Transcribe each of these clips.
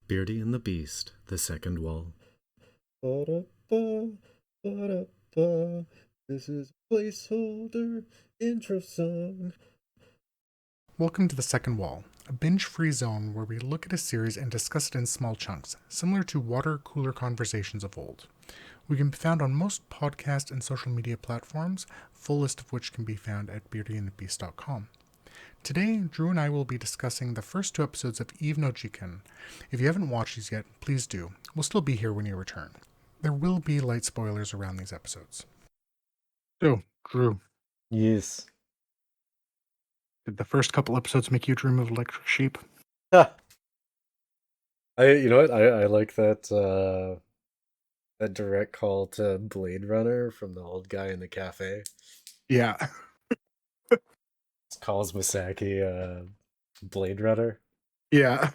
Beardy and the Beast, The Second Wall. Ba-da-ba, ba-da-ba. This is a placeholder intro song. Welcome to The Second Wall, a binge-free zone where we look at a series and discuss it in small chunks, similar to water cooler conversations of old. We can be found on most podcast and social media platforms, full list of which can be found at beardyandthebeast.com. Today, Drew and I will be discussing the first two episodes of Eve no Jikan. If you haven't watched these yet, please do. We'll still be here when you return. There will be light spoilers around these episodes. So, Drew, Yes. did the first couple episodes make you dream of electric sheep? You know what? I like that that direct call to Blade Runner from the old guy in the cafe. Yeah. Calls Misaki Blade Runner, Yeah.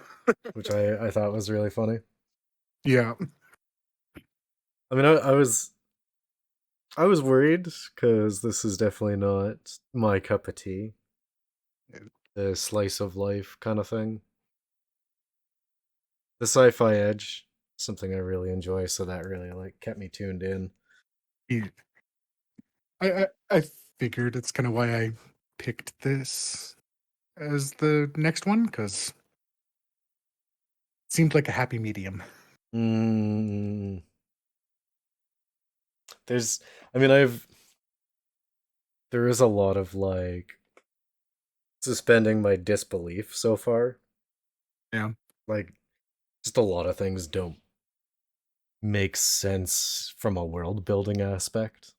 which I thought was really funny. Yeah. I mean, I was worried because this is definitely not my cup of tea. The slice of life kind of thing. The sci-fi edge, something I really enjoy, so that really kept me tuned in. Yeah. I figured it's kind of why I picked this as the next one, because it seemed like a happy medium. Mm, there's, I mean, there is a lot of suspending my disbelief so far. Yeah. Like, just a lot of things don't make sense from a world building aspect.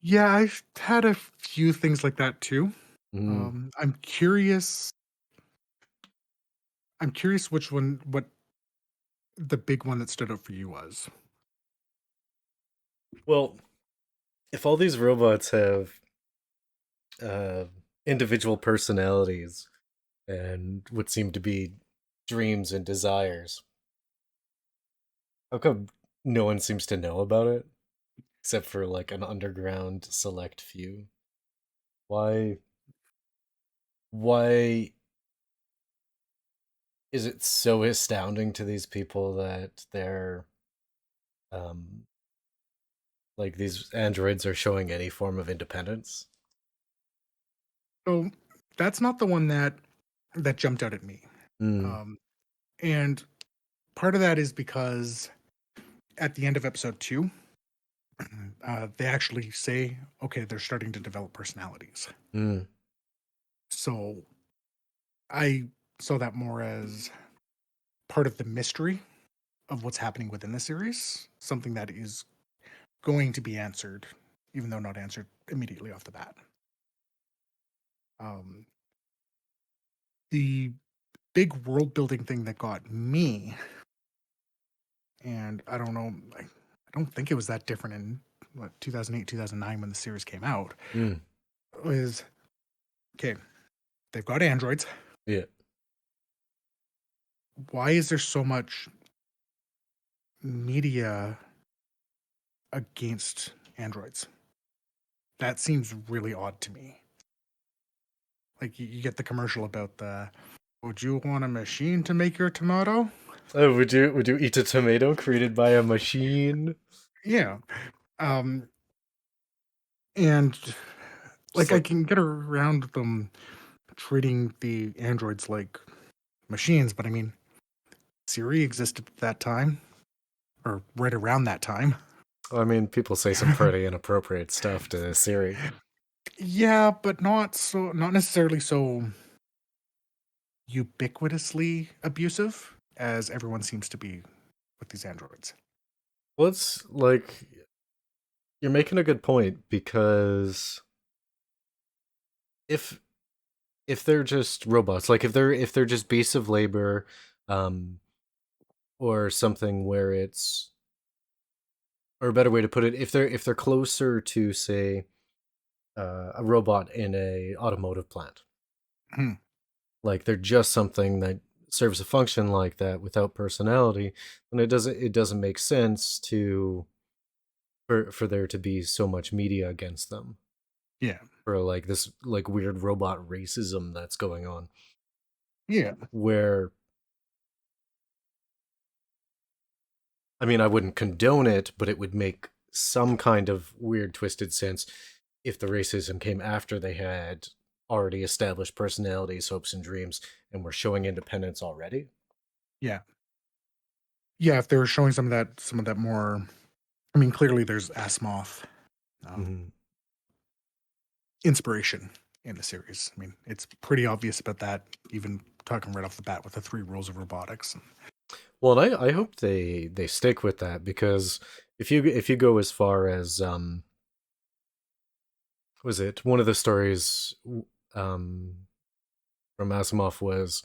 Yeah, I've had a few things like that too. Mm. I'm curious. I'm curious what the big one that stood out for you was. Well, if all these robots have uh, individual personalities and what seem to be dreams and desires, how come no one seems to know about it except for an underground select few? Why why is it so astounding to these people that they're um these androids are showing any form of independence? So that's not the one that jumped out at me. Mm. Um, and part of that is because at the end of episode 2, they actually say, okay, they're starting to develop personalities. Mm. So I saw that more as part of the mystery of what's happening within the series, something that is going to be answered, even though not answered immediately off the bat. Um, the big world building thing that got me, and I don't know, I don't think it was that different in 2008, 2009 when the series came out, Mm. was okay, they've got androids. Yeah. Why is there so much media against androids? That seems really odd to me. Like you get the commercial about the, would you want a machine to make your tomato? Oh, would you eat a tomato created by a machine? Yeah. Um, and Just like I can get around them treating the androids like machines, but I mean, Siri existed at that time, or right around that time. I mean, people say some pretty inappropriate stuff to Siri. Yeah, but not necessarily so ubiquitously abusive as everyone seems to be with these androids. Well, it's you're making a good point because if if they're just robots, like if they're just beasts of labor, um, or something where it's, or a better way to put it, if they're closer to, say, a robot in a automotive plant, Hmm. like they're just something that serves a function like that without personality, then it doesn't make sense to for there to be so much media against them, Yeah. for this weird robot racism that's going on, Yeah. where I mean, I wouldn't condone it, but it would make some kind of weird, twisted sense if the racism came after they had already established personalities, hopes, and dreams, and were showing independence already. Yeah. Yeah, if they were showing some of that more, I mean, clearly there's Asimov Mm-hmm. inspiration in the series. I mean, it's pretty obvious about that, even talking right off the bat with the 3 rules of robotics. Well, and I hope they stick with that, because if you go as far as was it one of the stories um from Asimov was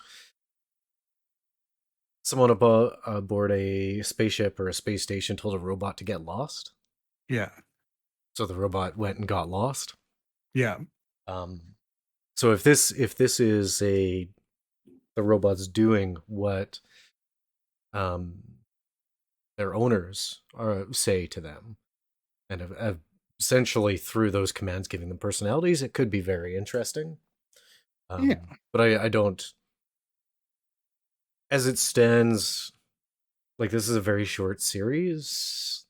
someone aboard a spaceship or a space station told a robot to get lost, Yeah. so the robot went and got lost. Yeah. Um, so if this is a the robots doing what um their owners say to them, and have essentially through those commands giving them personalities, it could be very interesting. Yeah. But I don't, as it stands, like this is a very short series.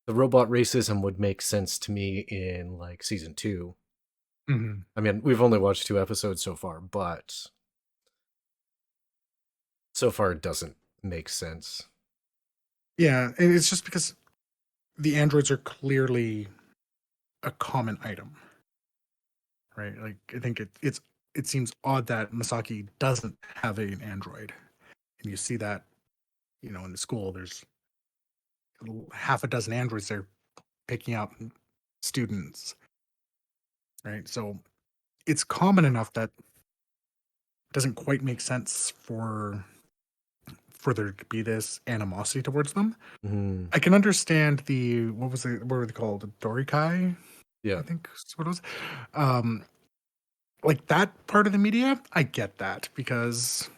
The robot racism would make sense to me in like season 2. Mhm. I mean, we've only watched 2 episodes so far, but so far it doesn't make sense. Yeah, and it's just because the androids are clearly a common item, right? Like I think it seems odd that Misaki doesn't have an android, and you see that in the school. There's half a dozen androids there picking up students, right? So it's common enough that it doesn't quite make sense for there to be this animosity towards them. Mm, I can understand the what were they called? Dorikai, I yeah, think is what it was. Um, like that part of the media, I get that because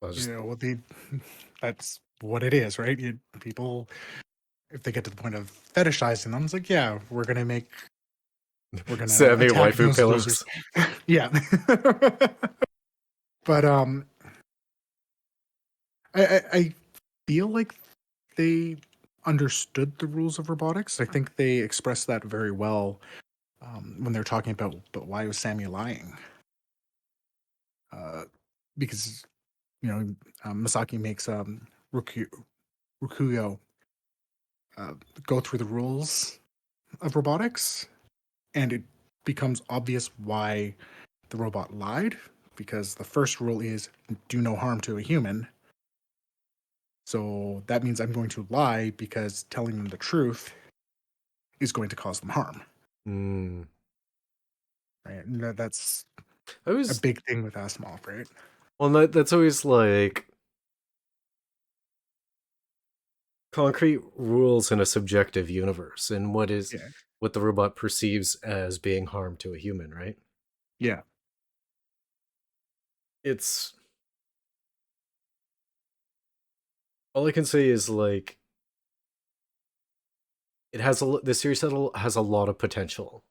I just what they that's what it is, right? People, if they get to the point of fetishizing them, it's like, yeah, we're gonna Sammi attack waifu those losers. pillows. Yeah. But I feel like they understood the rules of robotics. I think they expressed that very well when they're talking about, but why was Sammy lying? Uh, because Misaki makes Rukiuo uh, go through the rules of robotics, and it becomes obvious why the robot lied. Because the first rule is do no harm to a human. So that means I'm going to lie because telling them the truth is going to cause them harm. Mm. Right? And that's I a was big thing with Asimov, right? well, that's always like concrete rules in a subjective universe, and Yeah. what the robot perceives as being harm to a human, right? Yeah. It's all I can say is like the series has a lot of potential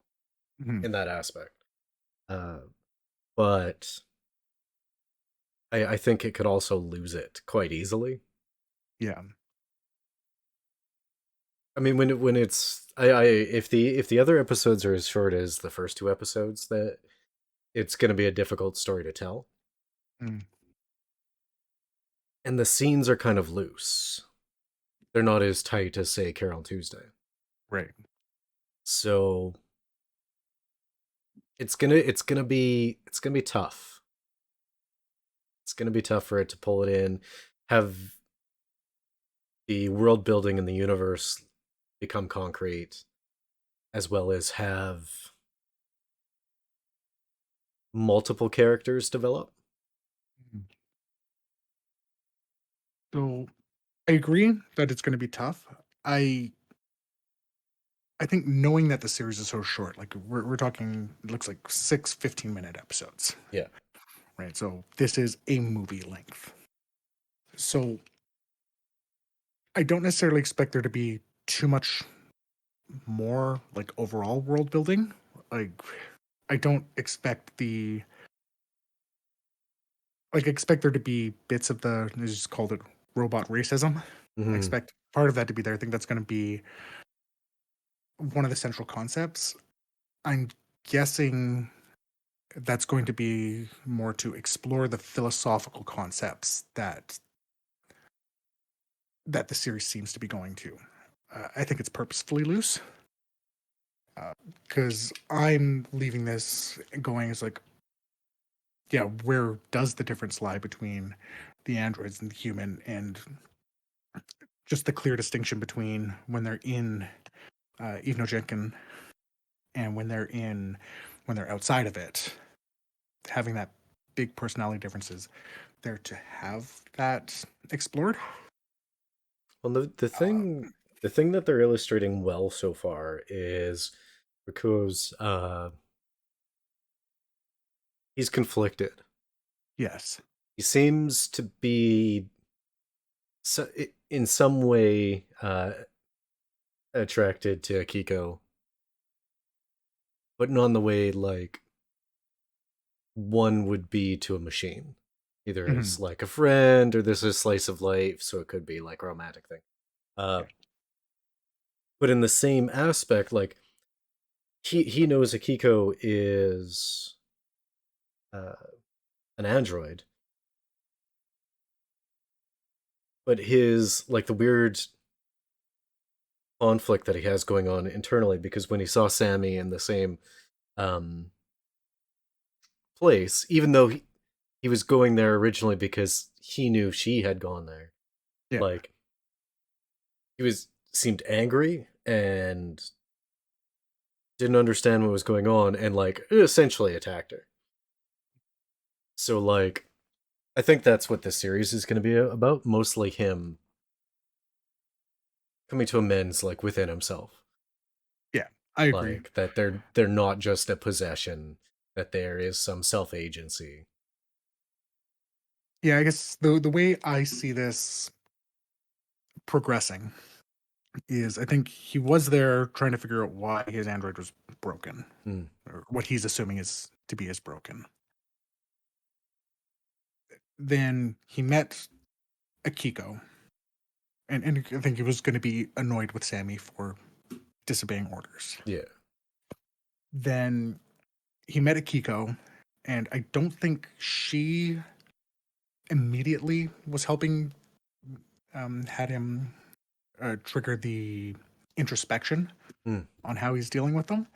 Mhm. in that aspect, uh, but I think it could also lose it quite easily. Yeah. I mean, when it's I if the other episodes are as short as the first 2 episodes, that it's going to be a difficult story to tell, Mm. and the scenes are kind of loose. They're not as tight as say Carol Tuesday. Right. So it's gonna be tough. It's gonna be tough for it to pull it in, have the world building and the universe become concrete, as well as have multiple characters develop. Mhm. So I agree that it's going to be tough. I I think knowing that the series is so short, like we're talking, it looks like 6 15-minute episodes, Yeah. right? So this is a movie length. So I don't necessarily expect there to be too much more like overall world building. Like I don't expect expect there to be bits of the, they just called it robot racism. I Hmm. expect part of that to be there. I think that's going to be one of the central concepts. I'm guessing that's going to be more to explore the philosophical concepts that the series seems to be going to. I think it's purposefully loose because I'm leaving this going as like, yeah, where does the difference lie between the androids and the human, and just the clear distinction between when they're in Jikan and when they're outside of it, having that big personality differences there to have that explored. Well, Uh, the thing that they're illustrating well so far is Rukiuo's he's conflicted. yes. He seems to be in some way attracted to Akiko, but not in the way like one would be to a machine. Either Mhm. as like a friend or this is a slice of life, so it could be like a romantic thing. Uh, Yeah. but in the same aspect, like he knows Akiko is uh, an android, but his like the weird conflict that he has going on internally because when he saw Sammy in the same um, place, even though he was going there originally because he knew she had gone there, Yeah. like he was seemed angry and didn't understand what was going on and like essentially attacked her. So like I think that's what this series is going to be about, mostly him coming to amends like within himself. Yeah. I agree. Like that they're not just a possession, that there is some self-agency. Yeah, I guess the way I see this progressing is I think he was there trying to figure out why his android was broken, Hmm. or what he's assuming is to be is broken. Then he met Akiko, and I think he was going to be annoyed with Sammy for disobeying orders. Yeah. Then he met Akiko, and I don't think she immediately was helping, had him trigger the introspection Hmm. on how he's dealing with them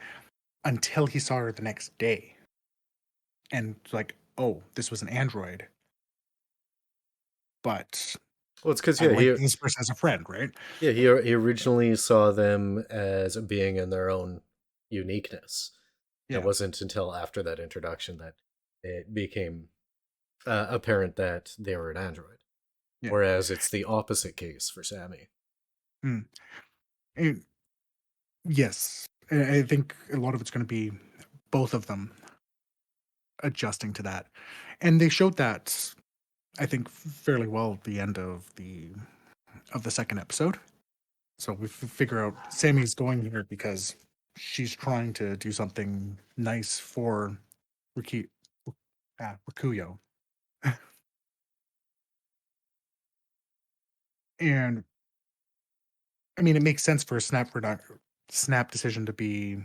until he saw her the next day. And like, oh, this was an android, but Well, it's because I like this person as a friend, right? he originally saw them as a being in their own uniqueness. It Yeah, wasn't until after that introduction that it became apparent that they were an android. yeah. Whereas it's the opposite case for Sammy. Mm. And yes, I think a lot of it's going to be both of them adjusting to that, and they showed that I think fairly well at the end of the second episode. So we figure out Sammy's going here because she's trying to do something nice for Ruki, Rukuyo. And I mean, it makes sense for a snap decision to be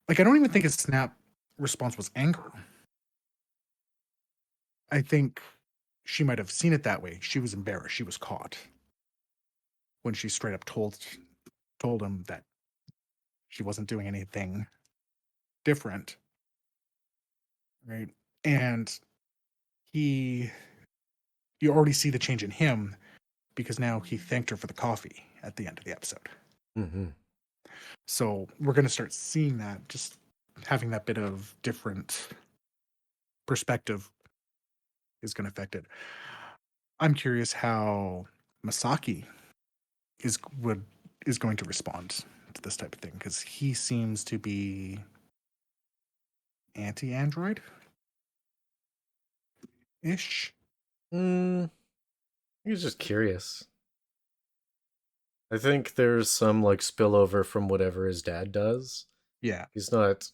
like. I don't even think his snap response was anger. I think she might have seen it that way. She was embarrassed. She was caught when she straight up told him that she wasn't doing anything different, right? And he, you already see the change in him because now he thanked her for the coffee at the end of the episode. Mm-hmm. So we're going to start seeing that, just having that bit of different perspective is going to affect it. I'm curious how Misaki is would is going to respond to this type of thing because he seems to be anti-android ish. Mm, he was just curious. I think there's some like spillover from whatever his dad does. Yeah, He's not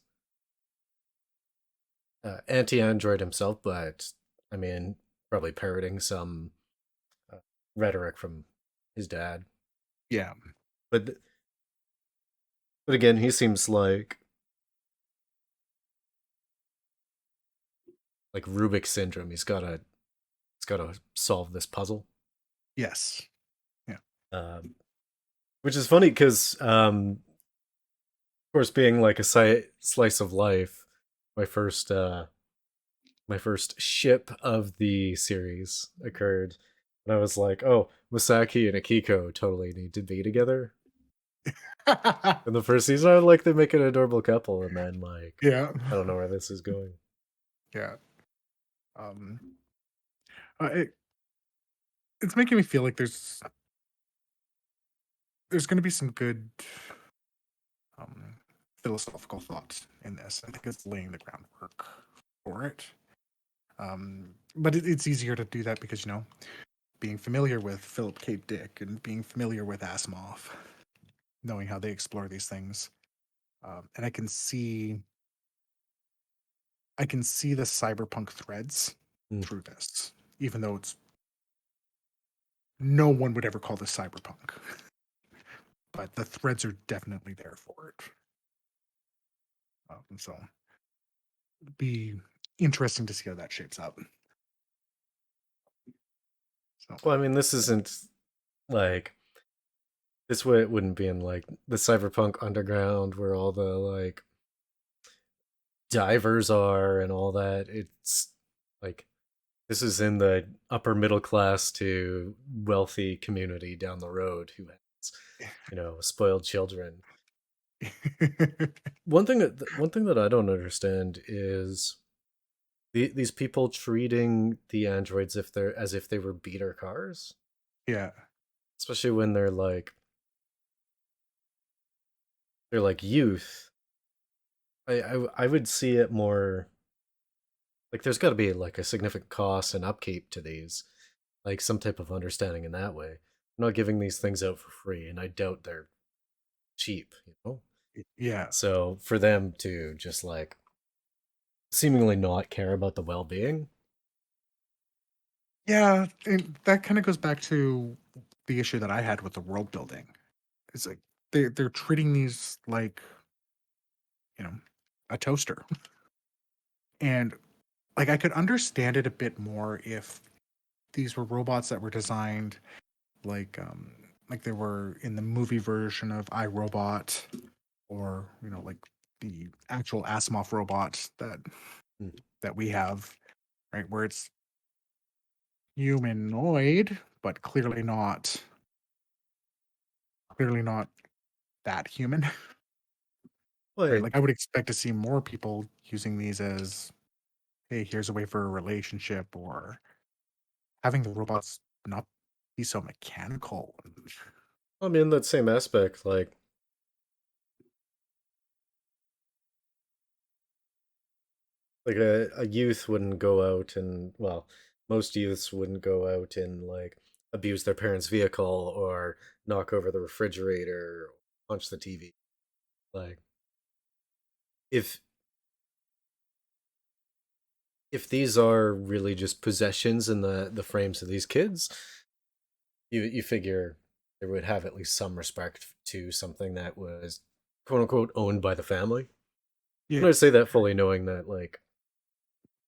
anti-android himself, but I mean, probably parroting some uh, rhetoric from his dad. Yeah. But but again, he seems like Rubik's syndrome. He's gotta solve this puzzle. Yes. Yeah. Which is funny because of course, being like a slice of life, my first uh my first ship of the series occurred, and I was like, oh, Misaki and Akiko totally need to be together. In the first season, I like they make an adorable couple, and then like Yeah. I don't know where this is going. Yeah. Um, it, it's making me feel like there's going to be some good um, philosophical thought in this. I think it's laying the groundwork for it. But it's easier to do that because, being familiar with Philip K. Dick and being familiar with Asimov, knowing how they explore these things. And I can see the cyberpunk threads Mm. through this, even though it's no one would ever call this cyberpunk. But the threads are definitely there for it. So it'd be interesting to see how that shapes up. So Well, I mean, this isn't like this way. It wouldn't be in like the Cyberpunk Underground where all the like divers are and all that. It's like this is in the upper middle class to wealthy community down the road who has, spoiled children. One thing that I don't understand is these people treating the androids as if they were beater cars, yeah, especially when they're like youth. I would see it more like there's got to be like a significant cost and upkeep to these, like some type of understanding in that way. I'm not giving these things out for free, and I doubt they're cheap. yeah, So for them to just like seemingly not care about the well-being. yeah. And that kind of goes back to the issue that I had with the world building. It's like they're treating these like you know a toaster, and like I could understand it a bit more if these were robots that were designed like they were in the movie version of iRobot, or like the actual Asimov robot Mm. that we have, right, where it's humanoid but clearly not that human. Right, Well, like I would expect to see more people using these as, hey, here's a way for a relationship, or having the robots not be so mechanical. I mean, that same aspect, like a youth wouldn't go out and well, most youths wouldn't go out and like abuse their parents' vehicle or knock over the refrigerator, or punch the TV. Like if if these are really just possessions in the frames of these kids, you figure they would have at least some respect to something that was quote unquote owned by the family. Yeah, And I say that fully knowing that like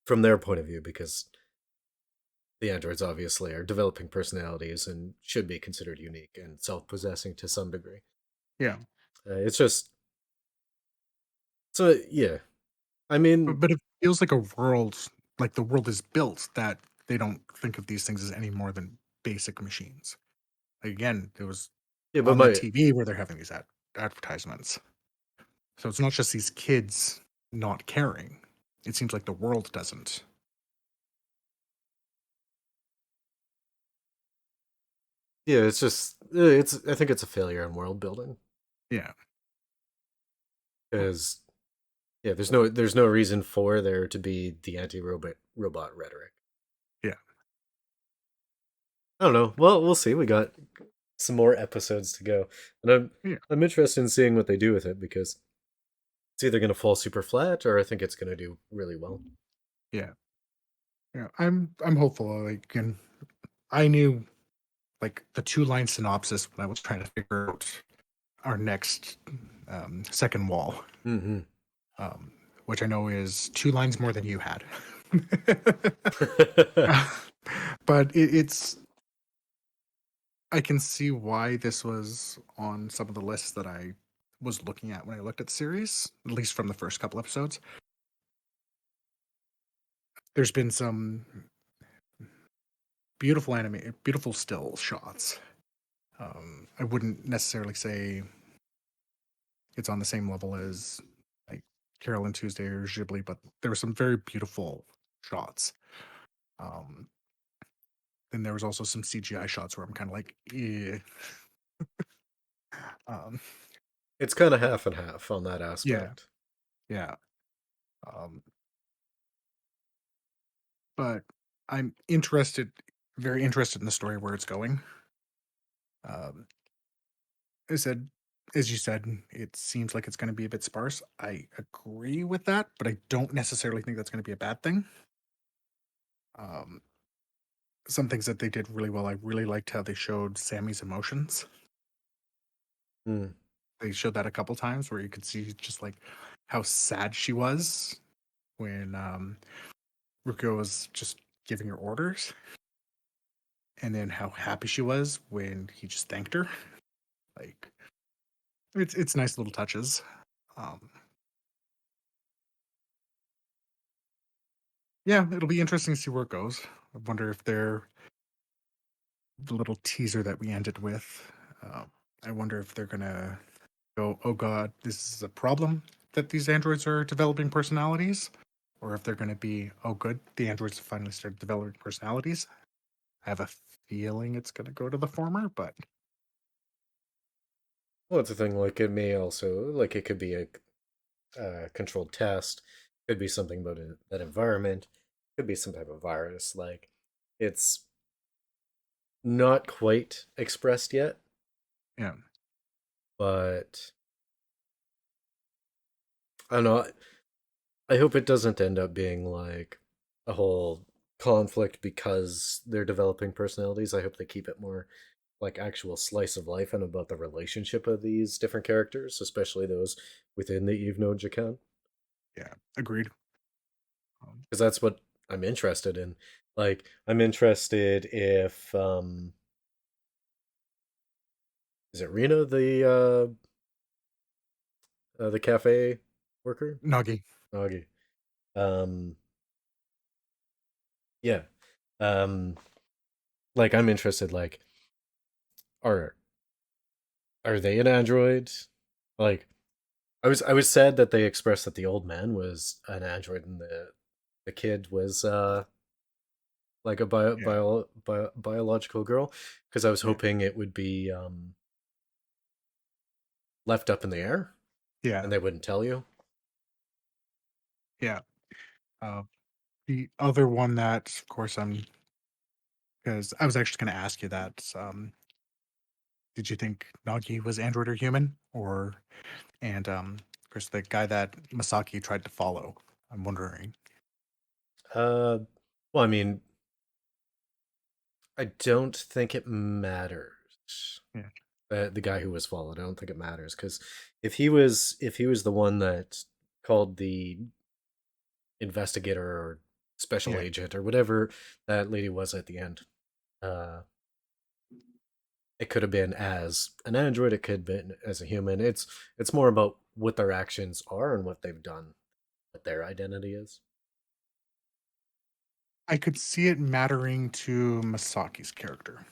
from their point of view, because the androids obviously are developing personalities and should be considered unique and self-possessing to some degree. yeah. It's just so yeah. I mean, But it feels like a world, like the world is built that they don't think of these things as any more than basic machines. Again, it was yeah, but on the my TV where they're having these advertisements. So it's not just these kids not caring. It seems like the world doesn't. yeah, it's just it's I think it's a failure in world building Yeah. because yeah, there's no reason for there to be the anti-robot rhetoric. Yeah. I don't know. Well, we'll see. We got some more episodes to go, and Yeah. I'm interested in seeing what they do with it because it's either going to fall super flat or I think it's going to do really well. Yeah. Yeah. I'm hopeful. Like, and I knew like the 2-line synopsis when I was trying to figure out our next second wall, Mm-hmm. um, which I know is 2 lines more than you had. But it's I can see why this was on some of the lists that I was looking at when I looked at the series, at least from the first couple episodes. There's been some beautiful still shots. I wouldn't necessarily say it's on the same level as like Carol and Tuesday or Ghibli, but there were some very beautiful shots. Um, then there was also some CGI shots where I'm kind of like, eh. um, It's kind of half and half on that yeah, aspect. yeah. Um, but I'm interested, very interested in the story where it's going. Um, I said, as you said, it seems like it's going to be a bit sparse. I agree with that, but I don't necessarily think that's going to be a bad thing. Um, some things that they did really well. I really liked how they showed Sammy's emotions. Mm. They showed that a couple times where you could see just like how sad she was when Rukiuo was just giving her orders, and then how happy she was when he just thanked her. Like it's nice little touches. Um, yeah, it'll be interesting to see where it goes. I wonder if they're the little teaser that we ended with. Um, I wonder if they're gonna go, "Oh God, this is a problem that these androids are developing personalities," or if they're gonna be, "Oh good, the androids have finally started developing personalities." I have a feeling it's gonna go to the former, but Well, it's a thing. Like it may also like it could be a controlled test. Could be something about that environment. Could be some type of virus. Like it's not quite expressed yet, yeah, but I don't know. I hope it doesn't end up being like a whole conflict because they're developing personalities. I hope they keep it more like actual slice of life and about the relationship of these different characters, especially those within the Eve Node Jikan, yeah, agreed. because that's what I'm interested in. Like, I'm interested if is it Rena the cafe worker Nagi, Nagi um yeah um like I'm interested like are are they an android? Like I was sad that they expressed that the old man was an android and the kid was like a yeah, biological girl because I was yeah, hoping it would be left up in the air yeah, and they wouldn't tell you. yeah. Uh, the other one that, of course, I'm because I was actually going to ask you that. Did you think Nagi was android or human, or and of course the guy that Misaki tried to follow? I'm wondering. Uh, well, I mean, I don't think it matters. Yeah, The guy who was followed, I don't think it matters because if he was the one that called the investigator or special yeah. agent or whatever that lady was at the end, uh, it could have been as an android, it could have been as a human. It's more about what their actions are and what they've done, what their identity is. I could see it mattering to Masaki's character.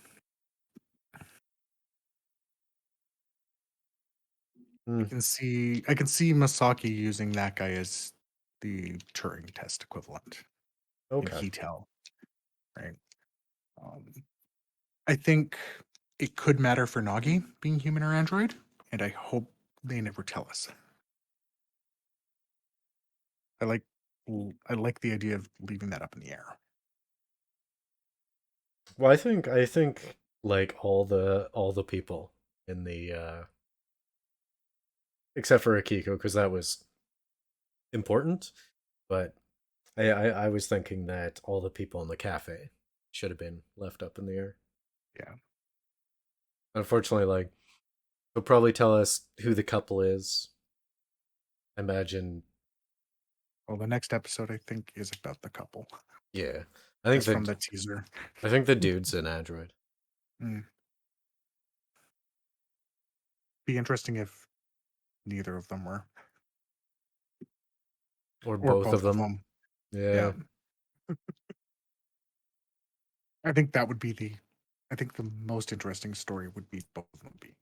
Hmm, I can see Masaki using that guy as the Turing test equivalent in okay. Heatel, right? Um, I think it could matter for Nagi being human or android, and I hope they never tell us. I like I like the idea of leaving that up in the air. Well, I think like all the people in the except for Akiko because that was important, but I was thinking that all the people in the cafe should have been left up in the air. Yeah. Unfortunately, like, he'll probably tell us who the couple is. I imagine. Well, the next episode I think is about the couple. Yeah, That's from the teaser. I think the dude's an android. Mm. Be interesting if neither of them were, Or or both of both of them. them. Yeah. I think that would be I think the most interesting story would be both of them being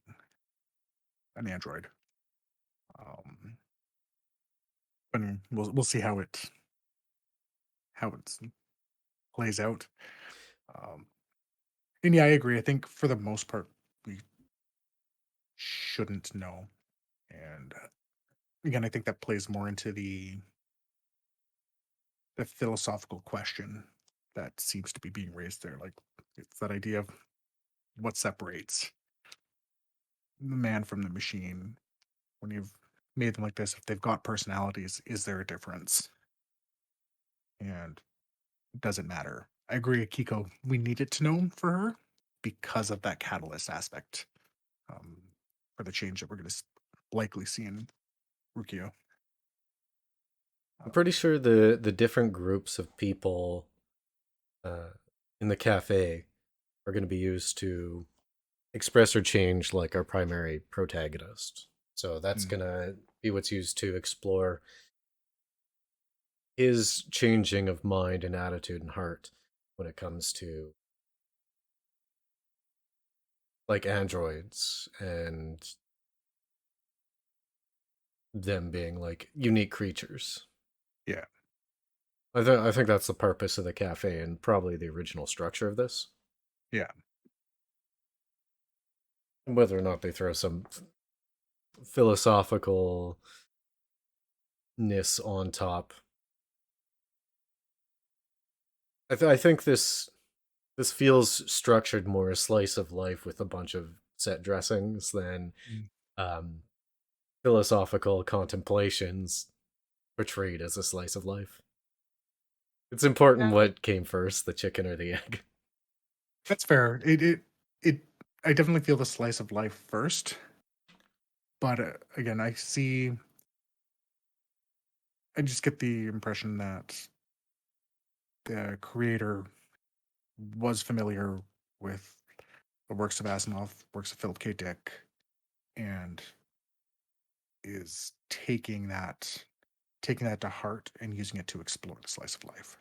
an android. But we'll see how it plays out. And yeah, I agree. I think for the most part we shouldn't know. And again, I think that plays more into the philosophical question that seems to be being raised there. Like, it's that idea of what separates the man from the machine. When you've made them like this, if they've got personalities, is there a difference? And does it matter? I agree, Akiko, we needed to know for her because of that catalyst aspect, for the change that we're going to likely see in Rukiuo. I'm pretty sure the different groups of people in the cafe are going to be used to express or change like our primary protagonist. So that's going to be what's used to explore his changing of mind and attitude and heart when it comes to like androids and them being like unique creatures. Yeah. I think that's the purpose of the cafe and probably the original structure of this. Yeah. Whether or not they throw some philosophicalness on top. I think this feels structured more a slice of life with a bunch of set dressings than um, philosophical contemplations portrayed as a slice of life. It's important what came first, the chicken or the egg. That's fair. It I definitely feel the slice of life first, but again, I just get the impression that the creator was familiar with the works of Asimov, works of Philip K. Dick, and is taking that to heart and using it to explore the slice of life.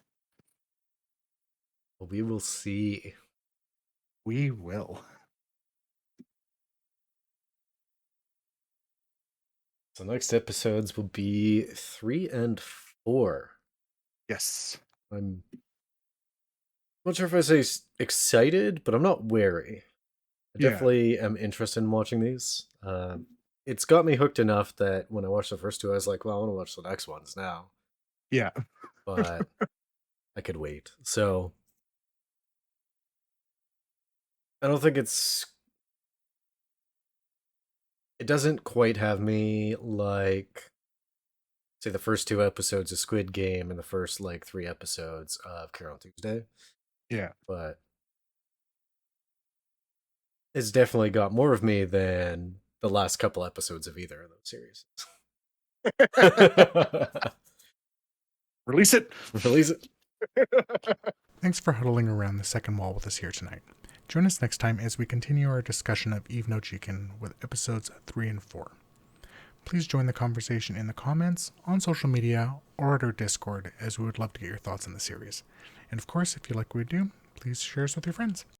We will see. We will. So next episodes will be 3 and 4. Yes. I'm not sure if I say excited, but I'm not wary. I definitely am interested in watching these. It's got me hooked enough that when I watched the first two, I was like, well, I want to watch the next ones now. Yeah. But I could wait. So I don't think it doesn't quite have me like, say, the first 2 episodes of Squid Game and the first like 3 episodes of Care on Tuesday. Yeah. But it's definitely got more of me than the last couple episodes of either of those series. Release it. Release it. Thanks for huddling around the second wall with us here tonight. Join us next time as we continue our discussion of Eve no Jikan with episodes 3 and 4. Please join the conversation in the comments, on social media, or at our Discord, as we would love to get your thoughts on the series. And of course, if you like what we do, please share us with your friends.